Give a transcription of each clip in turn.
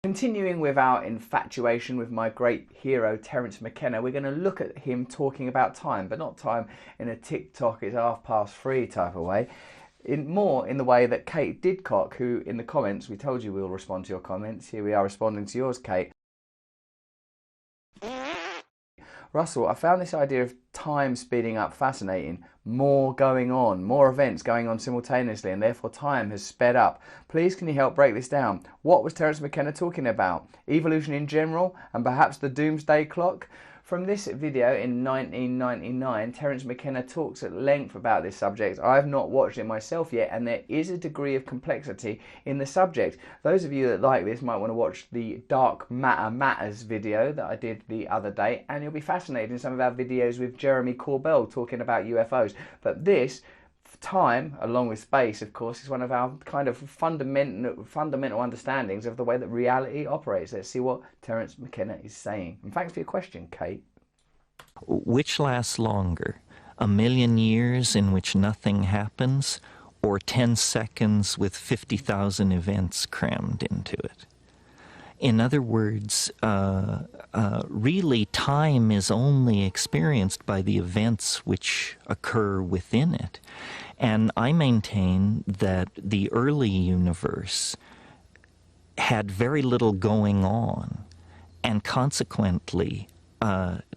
Continuing with our infatuation with my great hero Terence McKenna, we're going to look at him talking about time, but not time in a TikTok, it's 3:30 type of way. More in the way that Kate Didcock, who in the comments, we told you we'll respond to your comments. Here we are responding to yours, Kate. Russell, I found this idea of time speeding up fascinating. More going on, more events going on simultaneously, and therefore time has sped up. Please can you help break this down? What was Terence McKenna talking about? Evolution in general, and perhaps the doomsday clock? From this video in 1999, Terence McKenna talks at length about this subject. I have not watched it myself yet, and there is a degree of complexity in the subject. Those of you that like this might want to watch the Dark Matter Matters video that I did the other day, and you'll be fascinated in some of our videos with Jeremy Corbell talking about UFOs. But this, time, along with space, of course, is one of our kind of fundamental understandings of the way that reality operates. Let's see what Terence McKenna is saying. And thanks for your question, Kate. Which lasts longer? A million years in which nothing happens, or 10 seconds with 50,000 events crammed into it? In other words, really time is only experienced by the events which occur within it. And I maintain that the early universe had very little going on, and consequently,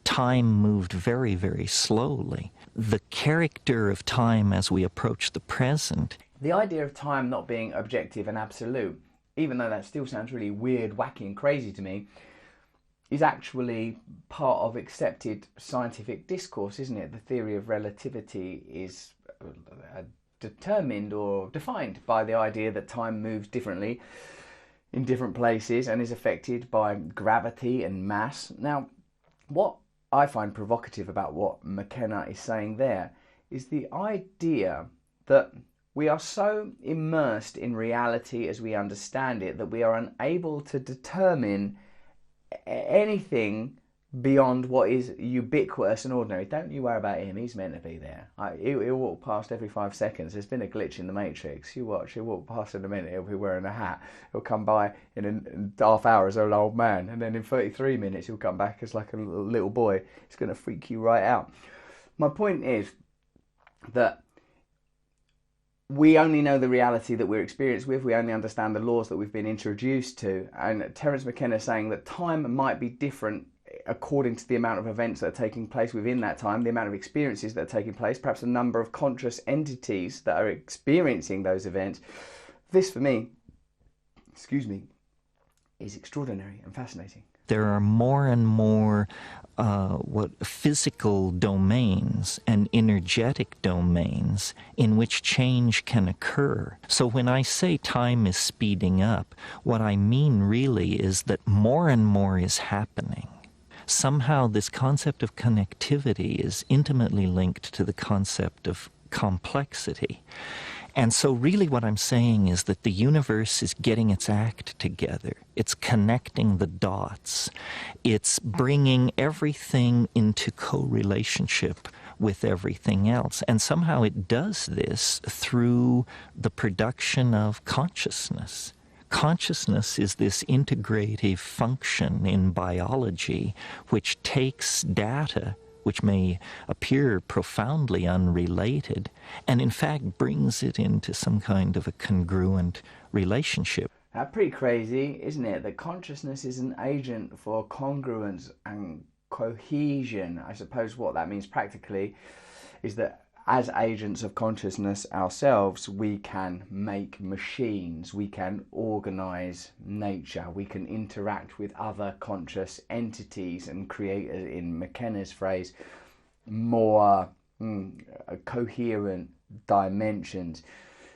time moved very, very slowly. The character of time as we approach the present. The idea of time not being objective and absolute, even though that still sounds really weird, wacky and crazy to me, is actually part of accepted scientific discourse, isn't it? The theory of relativity is determined or defined by the idea that time moves differently in different places and is affected by gravity and mass. Now, what I find provocative about what McKenna is saying there is the idea that we are so immersed in reality as we understand it that we are unable to determine anything beyond what is ubiquitous and ordinary. Don't you worry about him, he's meant to be there. He'll walk past every 5 seconds. There's been a glitch in the Matrix. You watch, he'll walk past in a minute, he'll be wearing a hat. He'll come by in a half hour as an old man, and then in 33 minutes he'll come back as like a little boy. It's going to freak you right out. My point is that we only know the reality that we're experienced with. We only understand the laws that we've been introduced to. And Terence McKenna is saying that time might be different according to the amount of events that are taking place within that time, the amount of experiences that are taking place, perhaps the number of conscious entities that are experiencing those events. This, for me, is extraordinary and fascinating. There are more and more physical domains and energetic domains in which change can occur. So when I say time is speeding up, what I mean really is that more and more is happening. Somehow this concept of connectivity is intimately linked to the concept of complexity. And so really what I'm saying is that the universe is getting its act together. It's connecting the dots. It's bringing everything into co-relationship with everything else. And somehow it does this through the production of consciousness. Consciousness is this integrative function in biology which takes data which may appear profoundly unrelated, and in fact brings it into some kind of a congruent relationship. That's pretty crazy, isn't it? That consciousness is an agent for congruence and cohesion. I suppose what that means practically is that as agents of consciousness ourselves, we can make machines, we can organize nature, we can interact with other conscious entities and create, in McKenna's phrase, more coherent dimensions.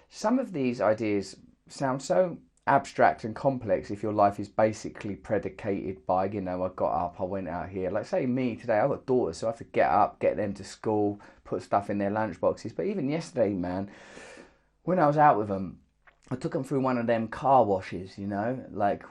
Some of these ideas sound so abstract and complex if your life is basically predicated by, you know, I got up, I went out here. Like say me today, I've got daughters, so I have to get up, get them to school, put stuff in their lunch boxes. But even yesterday, man, when I was out with them, I took them through one of them car washes, you know, like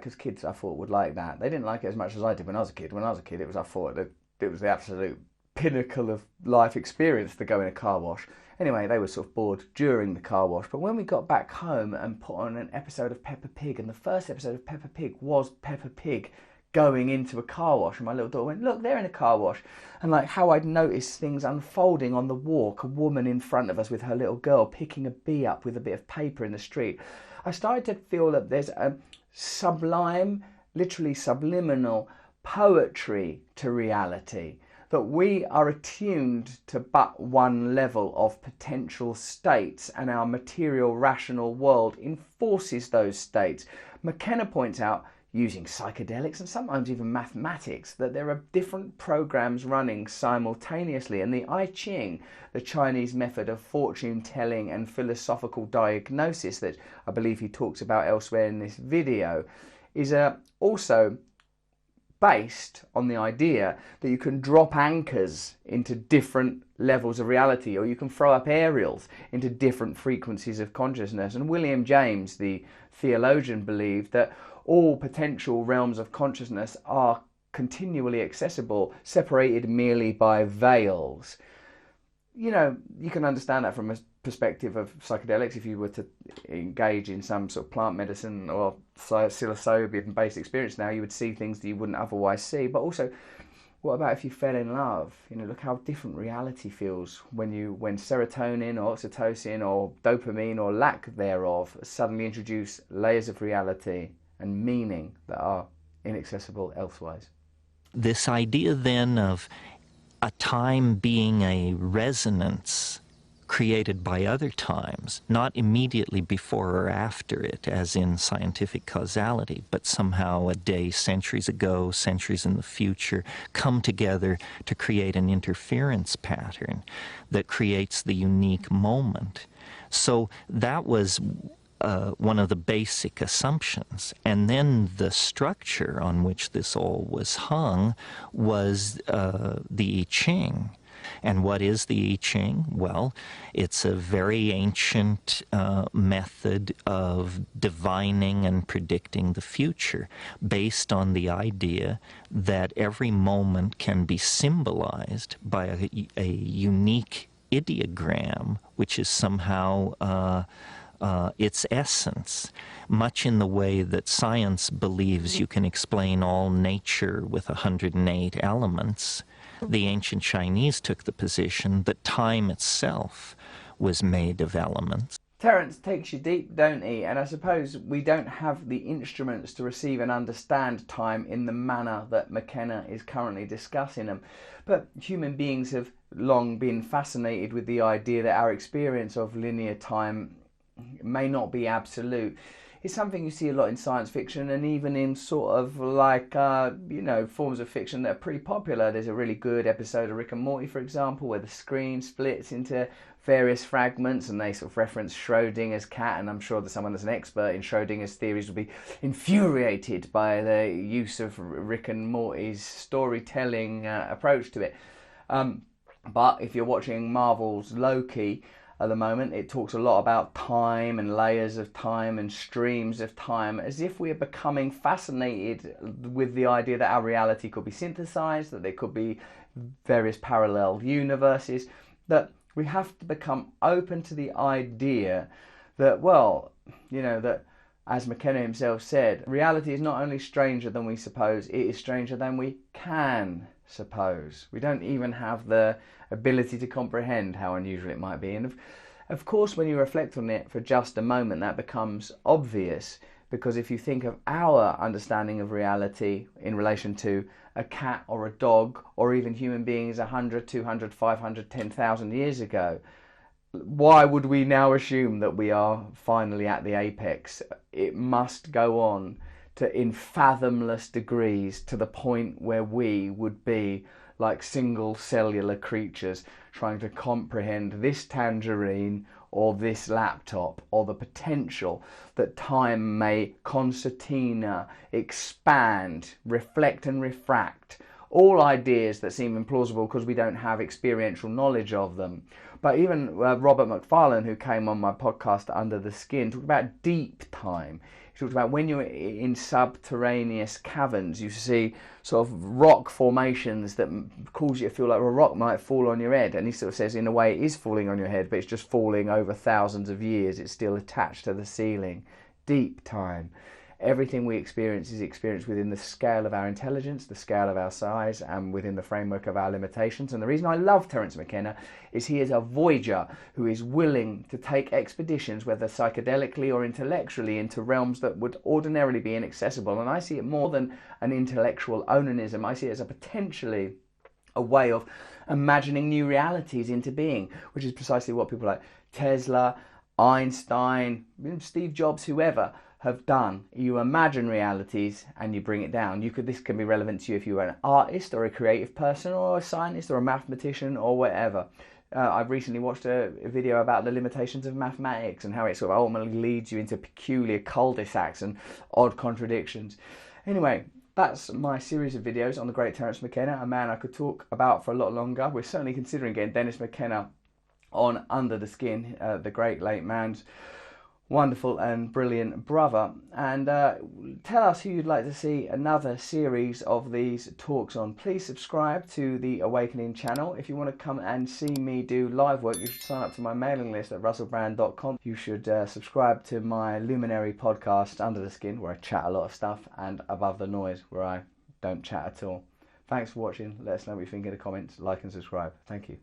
as kids I thought would like that. They didn't like it as much as I did when I was a kid. When I was a kid, I thought that it was the absolute pinnacle of life experience to go in a car wash. Anyway, they were sort of bored during the car wash, but when we got back home and put on an episode of Peppa Pig, and the first episode of Peppa Pig was Peppa Pig going into a car wash, and my little daughter went, look, they're in a car wash. And like how I'd noticed things unfolding on the walk, a woman in front of us with her little girl picking a bee up with a bit of paper in the street, I started to feel that there's a sublime, literally subliminal poetry to reality, that we are attuned to but one level of potential states, and our material rational world enforces those states. McKenna points out, using psychedelics and sometimes even mathematics, that there are different programs running simultaneously, and the I Ching, the Chinese method of fortune telling and philosophical diagnosis that I believe he talks about elsewhere in this video, is also based on the idea that you can drop anchors into different levels of reality, or you can throw up aerials into different frequencies of consciousness. And William James, the theologian, believed that all potential realms of consciousness are continually accessible, separated merely by veils. You know, you can understand that from a perspective of psychedelics. If you were to engage in some sort of plant medicine or psilocybin-based experience now, you would see things that you wouldn't otherwise see. But also, what about if you fell in love? You know, look how different reality feels when serotonin or oxytocin or dopamine or lack thereof suddenly introduce layers of reality and meaning that are inaccessible elsewise. This idea then of a time being a resonance created by other times, not immediately before or after it, as in scientific causality, but somehow a day centuries ago, centuries in the future, come together to create an interference pattern that creates the unique moment. So that was one of the basic assumptions. And then the structure on which this all was hung was the I Ching. And what is the I Ching? Well, it's a very ancient method of divining and predicting the future, based on the idea that every moment can be symbolized by a unique ideogram, which is somehow its essence, much in the way that science believes you can explain all nature with 108 elements. The ancient Chinese took the position that time itself was made of elements. Terence takes you deep, don't he? And I suppose we don't have the instruments to receive and understand time in the manner that McKenna is currently discussing them. But human beings have long been fascinated with the idea that our experience of linear time may not be absolute. It's something you see a lot in science fiction, and even in sort of like, forms of fiction that are pretty popular. There's a really good episode of Rick and Morty, for example, where the screen splits into various fragments, and they sort of reference Schrodinger's cat, and I'm sure that someone that's an expert in Schrodinger's theories will be infuriated by the use of Rick and Morty's storytelling approach to it. But if you're watching Marvel's Loki, at the moment, it talks a lot about time and layers of time and streams of time, as if we are becoming fascinated with the idea that our reality could be synthesized, that there could be various parallel universes, that we have to become open to the idea that, that, as McKenna himself said, reality is not only stranger than we suppose, it is stranger than we can suppose. We don't even have the ability to comprehend how unusual it might be. And of course, when you reflect on it for just a moment, that becomes obvious, because if you think of our understanding of reality in relation to a cat or a dog, or even human beings 100, 200, 500, 10,000 years ago, why would we now assume that we are finally at the apex? It must go on to in fathomless degrees, to the point where we would be like single cellular creatures trying to comprehend this tangerine or this laptop, or the potential that time may concertina, expand, reflect and refract all ideas that seem implausible because we don't have experiential knowledge of them. But even Robert McFarlane, who came on my podcast Under the Skin, talked about deep time. He talked about when you're in subterraneous caverns, you see sort of rock formations that cause you to feel like a rock might fall on your head. And he sort of says, in a way, it is falling on your head, but it's just falling over thousands of years. It's still attached to the ceiling. Deep time. Everything we experience is experienced within the scale of our intelligence, the scale of our size, and within the framework of our limitations. And the reason I love Terence McKenna is he is a voyager who is willing to take expeditions, whether psychedelically or intellectually, into realms that would ordinarily be inaccessible. And I see it more than an intellectual onanism. I see it as a potentially a way of imagining new realities into being, which is precisely what people like Tesla, Einstein, Steve Jobs, whoever have done. You imagine realities and you bring it down. This can be relevant to you if you are an artist or a creative person or a scientist or a mathematician or whatever. I've recently watched a video about the limitations of mathematics and how it sort of ultimately leads you into peculiar cul-de-sacs and odd contradictions. Anyway, that's my series of videos on the great Terence McKenna, a man I could talk about for a lot longer. We're certainly considering getting Dennis McKenna on Under the Skin, the great late man's wonderful and brilliant brother. And tell us who you'd like to see another series of these talks on. Please subscribe to the Awakening channel. If you want to come and see me do live work, you should sign up to my mailing list at russellbrand.com. You should subscribe to my Luminary podcast Under the Skin, where I chat a lot of stuff, and Above the Noise, where I don't chat at all. Thanks for watching. Let us know what you think in the comments. Like and subscribe. Thank you.